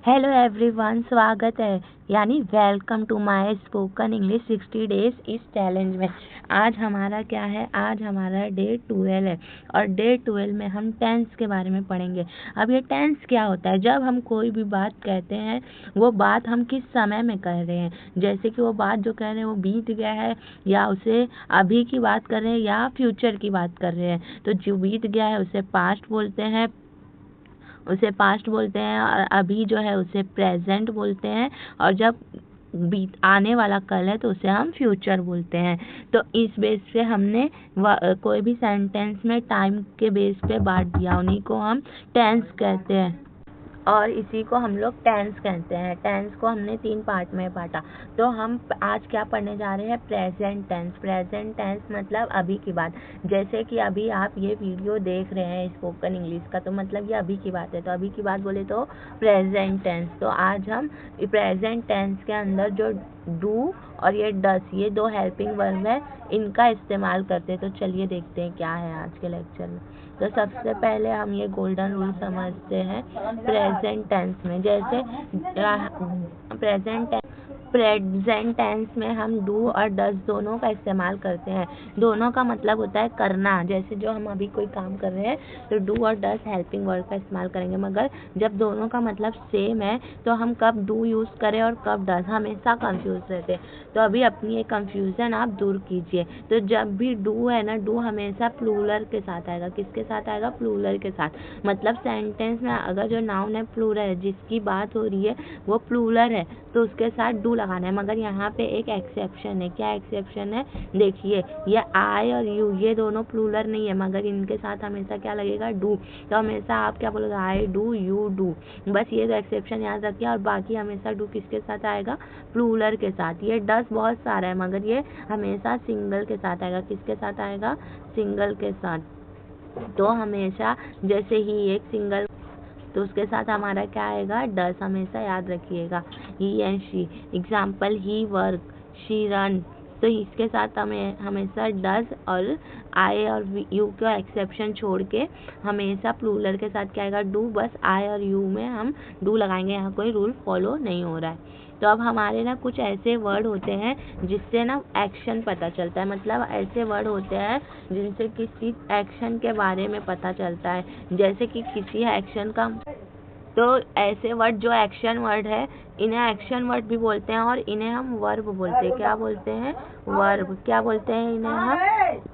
Hello everyone, स्वागत है यानी welcome to my spoken English 60 days इस चैलेंज में। आज हमारा क्या है? आज हमारा डे 12 है और डे 12 में हम टेंस के बारे में पढ़ेंगे। अब ये टेंस क्या होता है? जब हम कोई भी बात कहते हैं वो बात हम किस समय में कह रहे हैं, जैसे कि वो बात जो कह रहे हैं वो बीत गया है या उसे अभी की बात कर रहे हैं या फ्यूचर की बात कर रहे हैं। तो जो बीत गया है उसे पास्ट बोलते हैं और अभी जो है उसे प्रेजेंट बोलते हैं, और जब बीत आने वाला कल है तो उसे हम फ्यूचर बोलते हैं। तो इस बेस पे हमने कोई भी सेंटेंस में टाइम के बेस पे बांट दिया, उन्हीं को हम टेंस कहते हैं और इसी को हम लोग टेंस कहते हैं। टेंस को हमने 3 पार्ट में बांटा। तो हम आज क्या पढ़ने जा रहे हैं? Present tense. प्रेजेंट टेंस मतलब अभी की बात। जैसे कि अभी आप ये वीडियो देख रहे हैं स्पोकन इंग्लिश का, तो मतलब ये अभी की बात है। तो अभी की बात बोले तो प्रेजेंट टेंस। तो आज हम प्रेजेंट टेंस के अंदर जो डू और ये डस, ये 2 हेल्पिंग वर्ब है, इनका इस्तेमाल करते हैं। तो चलिए देखते हैं क्या है आज के लेक्चर में। तो सबसे पहले हम ये गोल्डन रूल समझते हैं प्रेजेंट टेंस में। जैसे प्रेजेंट टेंस में हम डू और डस दोनों का इस्तेमाल करते हैं। दोनों का मतलब होता है करना। जैसे जो हम अभी कोई काम कर रहे हैं तो डू और डस हेल्पिंग वर्ड का इस्तेमाल करेंगे, मगर जब दोनों का मतलब सेम है तो हम कब डू यूज़ करें और कब डस, हमेशा कंफ्यूज रहते हैं। तो अभी अपनी ये कंफ्यूजन आप दूर कीजिए। तो जब भी डू है ना, डू हमेशा प्लूरल के साथ आएगा। किसके साथ आएगा? प्लूरल के साथ। मतलब सेंटेंस में अगर जो नाउन है प्लूरल है, जिसकी बात हो रही है वो प्लूरल है, तो उसके साथ डू लगाना है। मगर यहाँ पे एक एक्सेप्शन है। क्या एक्सेप्शन है? देखिए, ये आई और यू, ये दोनों प्लूरल नहीं है, मगर इनके साथ हमेशा क्या लगेगा? डू। तो हमेशा आप क्या बोलोगे? I do, you do. बस ये तो एक्सेप्शन याद रखिए, और बाकी हमेशा डू किसके साथ आएगा? प्लूरल के साथ। ये डस बहुत सारा है, मगर ये हमेशा सिंगल के साथ आएगा। किसके साथ आएगा? सिंगल के साथ। तो हमेशा जैसे ही एक सिंगल, तो उसके साथ हमारा क्या आएगा? डस। हमेशा याद रखिएगा। He and she. Example, he work, she run. तो इसके साथ हमें हमेशा डस और आई और यू का एक्सेप्शन छोड़ के हमेशा प्लूरल के साथ क्या आएगा? डू। बस आई और यू में हम डू लगाएंगे, यहाँ कोई रूल फॉलो नहीं हो रहा है। तो अब हमारे ना कुछ ऐसे वर्ड होते हैं जिससे ना एक्शन पता चलता है। मतलब ऐसे वर्ड होते हैं जिनसे किसी एक्शन के बारे में पता चलता है। जैसे कि किसी एक्शन का, तो ऐसे वर्ड जो एक्शन वर्ड है, इन्हें एक्शन वर्ड भी बोलते हैं और इन्हें हम वर्ब बोलते हैं। क्या बोलते हैं? वर्ब। क्या बोलते हैं इन्हें हम?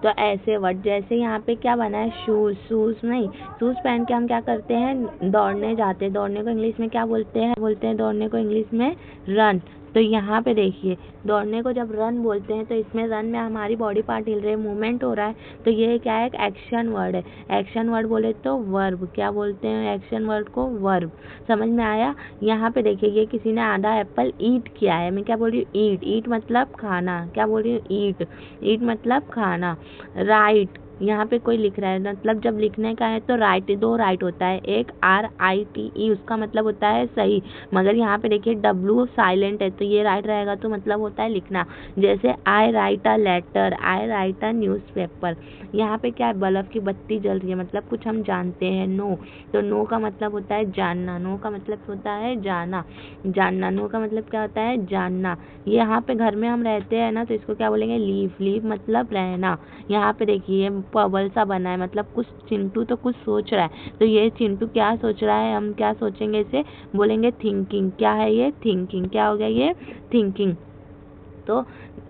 तो ऐसे वर्ड जैसे यहाँ पे क्या बना है? शूज। शूज नहीं, शूज पहन के हम क्या करते हैं? दौड़ने जाते हैं। दौड़ने को इंग्लिश में क्या बोलते हैं? दौड़ने को इंग्लिश में रन। तो यहाँ पे देखिए, दौड़ने को जब रन बोलते हैं तो इसमें रन में हमारी बॉडी पार्ट हिल रहे हैं, मूवमेंट हो रहा है। तो ये क्या है? एक एक्शन वर्ड है। एक्शन वर्ड बोले तो वर्ब। क्या बोलते हैं एक्शन वर्ड को? वर्ब। समझ में आया? यहाँ पे देखिए, ये किसी ने आधा एप्पल ईट किया है। मैं क्या बोल रही हूँ? ईट। ईट मतलब खाना। क्या बोल रही हूँ? ईट। ईट मतलब खाना। राइट, यहाँ पे कोई लिख रहा है, मतलब जब लिखने का है तो राइट, 2 राइट होता है। एक RITE, उसका मतलब होता है सही, मगर यहाँ पे देखिए W साइलेंट है, तो ये राइट रहेगा, तो मतलब होता है लिखना। जैसे I write a letter, I write a newspaper. यहाँ पे क्या है? बल्ब की बत्ती जल रही है, मतलब कुछ हम जानते हैं। नो, तो नो का मतलब होता है जानना। नो का मतलब होता है जाना। जानना। नो का मतलब क्या होता है? जानना। यहाँ पे घर में हम रहते हैं ना, तो इसको क्या बोलेंगे? लीव। लीव मतलब रहना। यहाँ पे देखिए बबल सा बना है, मतलब कुछ चिंटू तो कुछ सोच रहा है। तो ये चिंटू क्या सोच रहा है? हम क्या सोचेंगे? इसे बोलेंगे थिंकिंग। क्या है ये? थिंकिंग। क्या हो गया ये? थिंकिंग। तो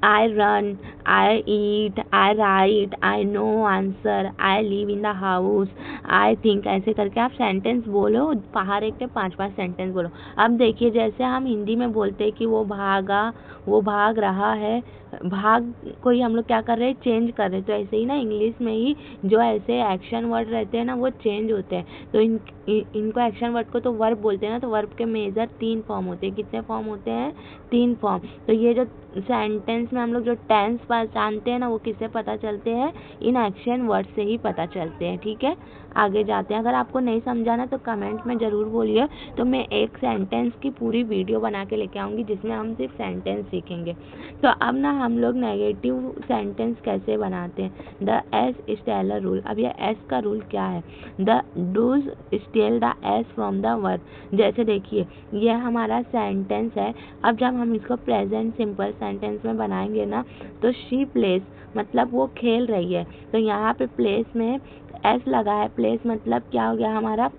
I run, I eat, I right, I know answer, I live in the house, I think, ऐसे करके आप सेंटेंस बोलो। बाहर एक के 5-5 सेंटेंस बोलो। अब देखिए, जैसे हम हिंदी में बोलते हैं कि वो भागा, वो भाग रहा है, भाग को ही हम लोग क्या कर रहे हैं? चेंज कर रहे हैं। तो ऐसे ही ना इंग्लिश में ही जो ऐसे एक्शन वर्ड रहते हैं ना, वो चेंज होते हैं। तो इनको एक्शन वर्ड को तो वर्ब बोलते हैं ना, तो वर्ब के मेजर 3 फॉर्म होते हैं। कितने फॉर्म होते हैं? 3 फॉर्म। तो ये जो सेंटेंस में हम लोग जो टेंस पहचानते हैं ना, वो किससे पता चलते हैं? इन एक्शन वर्ड से ही पता चलते हैं। ठीक है, आगे जाते हैं। अगर आपको नहीं समझा ना तो कमेंट में ज़रूर बोलिए, तो मैं एक सेंटेंस की पूरी वीडियो बना के लेके आऊँगी जिसमें हम सिर्फ सेंटेंस सीखेंगे। तो अब ना हम लोग नेगेटिव सेंटेंस कैसे बनाते हैं? The S stealer rule. अब ये एस का रूल क्या है? The does steal the S from the word. जैसे देखिए, ये हमारा सेंटेंस है। अब जब हम इसको प्रेजेंट सिंपल सेंटेंस में बनाएंगे ना, तो शी प्लेस मतलब वो खेल रही है, तो यहाँ पे प्लेस में एस लगा है। प्लेस मतलब क्या हो गया हमारा?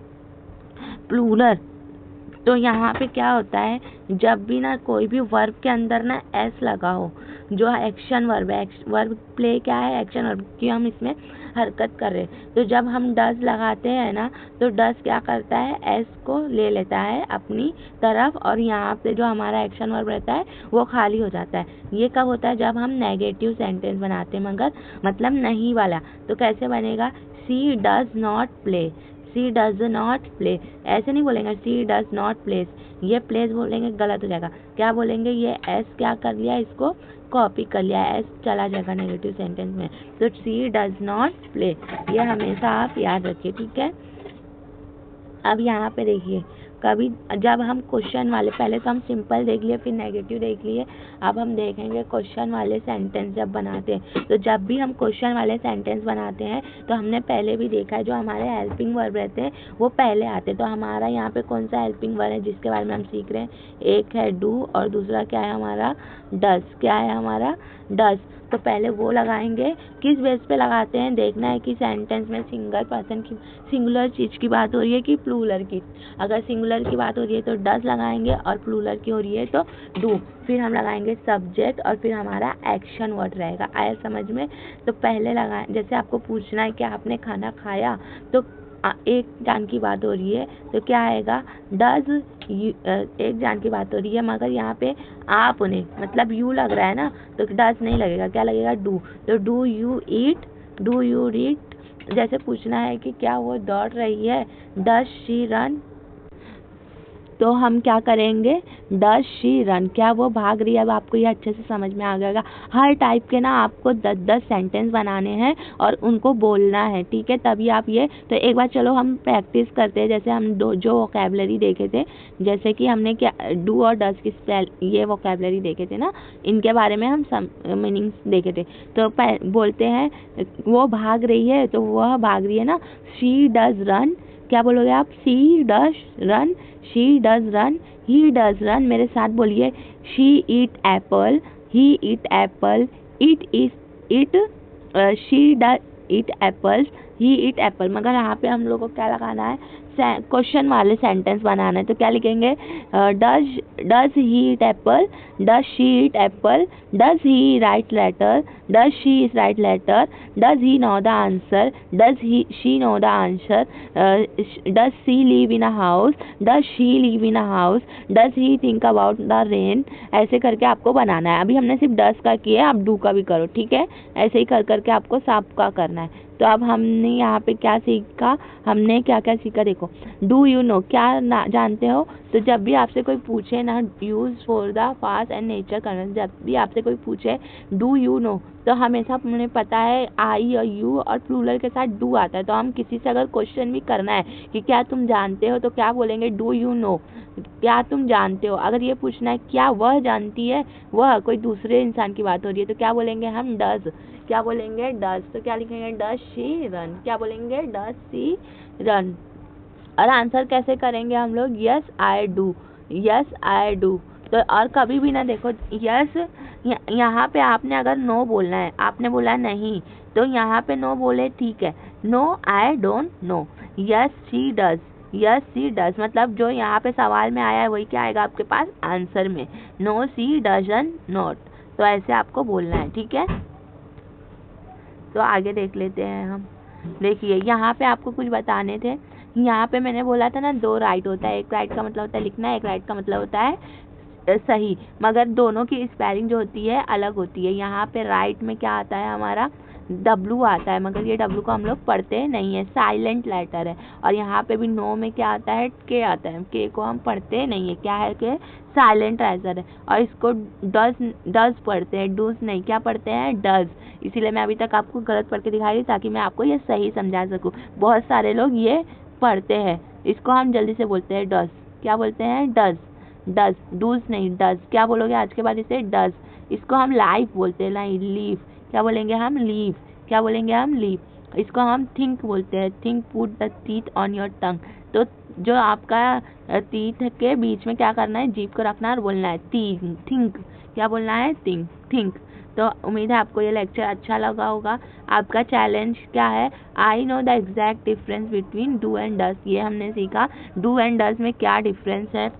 प्लूरल। तो यहाँ पे क्या होता है, जब भी ना कोई भी वर्ब के अंदर ना एस लगा हो, जो एक्शन वर्ब है, वर्ब प्ले क्या है? एक्शन वर्ब की हम इसमें हरकत कर रहे हैं। तो जब हम डज लगाते हैं ना, तो डज क्या करता है? एस को ले लेता है अपनी तरफ, और यहाँ पे जो हमारा एक्शन वर्ब रहता है वो खाली हो जाता है। ये कब होता है? जब हम नेगेटिव सेंटेंस बनाते हैं, मगर मतलब नहीं वाला। तो कैसे बनेगा? She does not play. She does not play, ऐसे नहीं बोलेंगे सी डज नॉट प्लेस। ये प्लेस बोलेंगे गलत हो जाएगा। क्या बोलेंगे? ये एस क्या कर लिया? इसको कॉपी कर लिया, एस चला जाएगा नेगेटिव सेंटेंस में। तो सी डज नॉट प्ले, ये हमेशा आप याद रखिए। ठीक है, अब यहाँ पे देखिए, कभी जब हम क्वेश्चन वाले, पहले तो हम सिंपल देख लिए, फिर नेगेटिव देख लिए, अब हम देखेंगे क्वेश्चन वाले सेंटेंस जब बनाते हैं। तो जब भी हम क्वेश्चन वाले सेंटेंस बनाते हैं, तो हमने पहले भी देखा है, जो हमारे हेल्पिंग वर्ब रहते हैं वो पहले आते हैं। तो हमारा यहाँ पे कौन सा हेल्पिंग वर्ब है जिसके बारे में हम सीख रहे हैं? एक है डू, और दूसरा क्या है हमारा? डज। क्या है हमारा? डज। तो पहले वो लगाएंगे। किस बेस पे लगाते हैं? देखना है कि सेंटेंस में सिंगल पर्सन की, सिंगुलर चीज़ की बात हो रही है कि प्लूरल की। अगर सिंगुलर की बात हो रही है तो डज लगाएंगे, और प्लूरल की हो रही है तो डू। फिर हम लगाएंगे सब्जेक्ट, और फिर हमारा एक्शन वर्ड रहेगा। आया समझ में? तो पहले लगाएं, जैसे आपको पूछना है कि आपने खाना खाया, तो एक जान की बात हो रही है तो क्या आएगा? डज। एक जान की बात हो रही है, मगर यहाँ पे आपने मतलब यू लग रहा है ना, तो डज नहीं लगेगा, क्या लगेगा? डू। तो do you eat, do you read. जैसे पूछना है कि क्या वो दौड़ रही है, डज शी रन, तो हम क्या करेंगे? डज शी रन, क्या वो भाग रही है? अब आपको ये अच्छे से समझ में आ गया। हर टाइप के ना आपको 10-10 सेंटेंस बनाने हैं और उनको बोलना है। ठीक है, तभी आप ये, तो एक बार चलो हम प्रैक्टिस करते हैं। जैसे हम जो वोकैबुलरी देखे थे, जैसे कि हमने क्या डू और डज की स्पेल, ये वोकैबुलरी देखे थे ना, इनके बारे में हम मीनिंग्स देखे थे। तो बोलते हैं वो भाग रही है, तो वह भाग रही है ना, शी डज रन। क्या बोलोगे आप? She does run, she does run, he does run. मेरे साथ बोलिए, she eat Apple, he eat Apple, it is it, she does eat apples, he eat Apple. मगर यहाँ पे हम लोग को क्या लगाना है? क्वेश्चन वाले सेंटेंस बनाना है। तो क्या लिखेंगे? Does he eat apple, does she eat apple, does he write letter, does she write letter, does he know the answer, does she know the answer, does she live in a house, does she live in a house, does he think about the rain. ऐसे करके आपको बनाना है। अभी हमने सिर्फ does का किया, आप डू का भी करो। ठीक है, ऐसे ही कर करके आपको सबका करना है। तो अब हमने यहाँ पे क्या सीखा? हमने क्या क्या सीखा देखो। डू यू नो, क्या जानते हो? तो जब भी आपसे कोई पूछे ना, use for the past and nature करना, जब भी आपसे कोई पूछे डू यू नो, तो हमेशा मुझे पता है आई और यू और प्लूरल के साथ डू आता है। तो हम किसी से अगर क्वेश्चन भी करना है कि क्या तुम जानते हो, तो क्या बोलेंगे? डू यू नो, क्या तुम जानते हो। अगर ये पूछना है क्या वह जानती है, वह कोई दूसरे इंसान की बात हो रही है, तो क्या बोलेंगे हम? डज। क्या बोलेंगे? डज। तो क्या लिखेंगे? Does she run. क्या बोलेंगे? Does she run. और आंसर कैसे करेंगे हम लोग? Yes I do, yes I do. तो और कभी भी ना देखो, यस यहाँ पे आपने अगर नो बोलना है, आपने बोला नहीं, तो यहाँ पे नो बोले ठीक है, no I don't know. Yes she does, yes she does, मतलब जो यहाँ पे सवाल में आया है वही क्या आएगा आपके पास आंसर में? No she doesn't not. तो ऐसे आपको बोलना है। ठीक है, तो आगे देख लेते हैं हम। देखिए यहाँ पे आपको कुछ बताने थे। यहाँ पे मैंने बोला था ना, 2 राइट होता है। एक राइट का मतलब होता है लिखना, एक राइट का मतलब होता है सही, मगर दोनों की स्पेलिंग जो होती है अलग होती है। यहाँ पे राइट में क्या आता है हमारा? W आता है, मगर ये W को हम लोग पढ़ते नहीं है, साइलेंट लेटर है। और यहाँ पे भी नो में क्या आता है, K आता है, K को हम पढ़ते नहीं है, क्या है कि साइलेंट लेटर है। और इसको डज पढ़ते हैं, डूज नहीं, क्या पढ़ते हैं, डज। इसीलिए मैं अभी तक आपको गलत पढ़ के दिखाई ताकि मैं आपको ये सही समझा सकूँ। बहुत सारे लोग ये पढ़ते हैं, इसको हम जल्दी से बोलते हैं डज। क्या बोलते हैं, डज, डज, डूज नहीं, डज। क्या बोलोगे आज के बाद इसे, डज। इसको हम लाइफ बोलते हैं, लीव। क्या बोलेंगे हम, लीव। क्या बोलेंगे हम, लीव। इसको हम थिंक बोलते हैं, think, put the teeth on your tongue. तो जो आपका टीथ के बीच में क्या करना है, जीभ को रखना और बोलना है थिंक। क्या बोलना है, थिंक, थिंक। तो उम्मीद है आपको ये लेक्चर अच्छा लगा होगा। आपका चैलेंज क्या है, I know the exact difference between do and does. ये हमने सीखा डू एंड डज में क्या डिफरेंस है।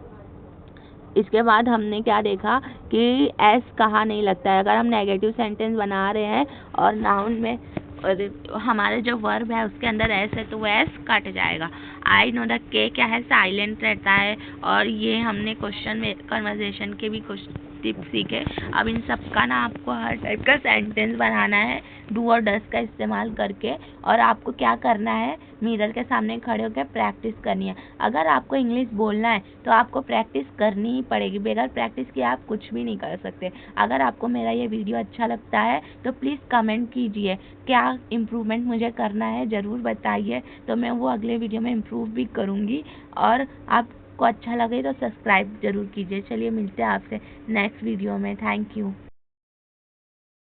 इसके बाद हमने क्या देखा कि एस कहाँ नहीं लगता है। अगर हम नेगेटिव सेंटेंस बना रहे हैं और नाउन में और हमारे जो वर्ब है उसके अंदर एस है तो वो एस कट जाएगा। आई नो द के क्या है, साइलेंट रहता है। और ये हमने क्वेश्चन में कन्वर्सेशन के भी कुछ टिप्स सीखे। अब इन सब का ना आपको हर टाइप का सेंटेंस बनाना है डू और डज का इस्तेमाल करके। और आपको क्या करना है, मिरर के सामने खड़े होकर प्रैक्टिस करनी है। अगर आपको इंग्लिश बोलना है तो आपको प्रैक्टिस करनी ही पड़ेगी, बगैर प्रैक्टिस के आप कुछ भी नहीं कर सकते। अगर आपको मेरा ये वीडियो अच्छा लगता है तो प्लीज़ कमेंट कीजिए, क्या इम्प्रूवमेंट मुझे करना है ज़रूर बताइए, तो मैं वो अगले वीडियो में इम्प्रूव भी करूँगी। और आपको अच्छा लगे तो सब्सक्राइब ज़रूर कीजिए। चलिए मिलते हैं आपसे नेक्स्ट वीडियो में। Thank you.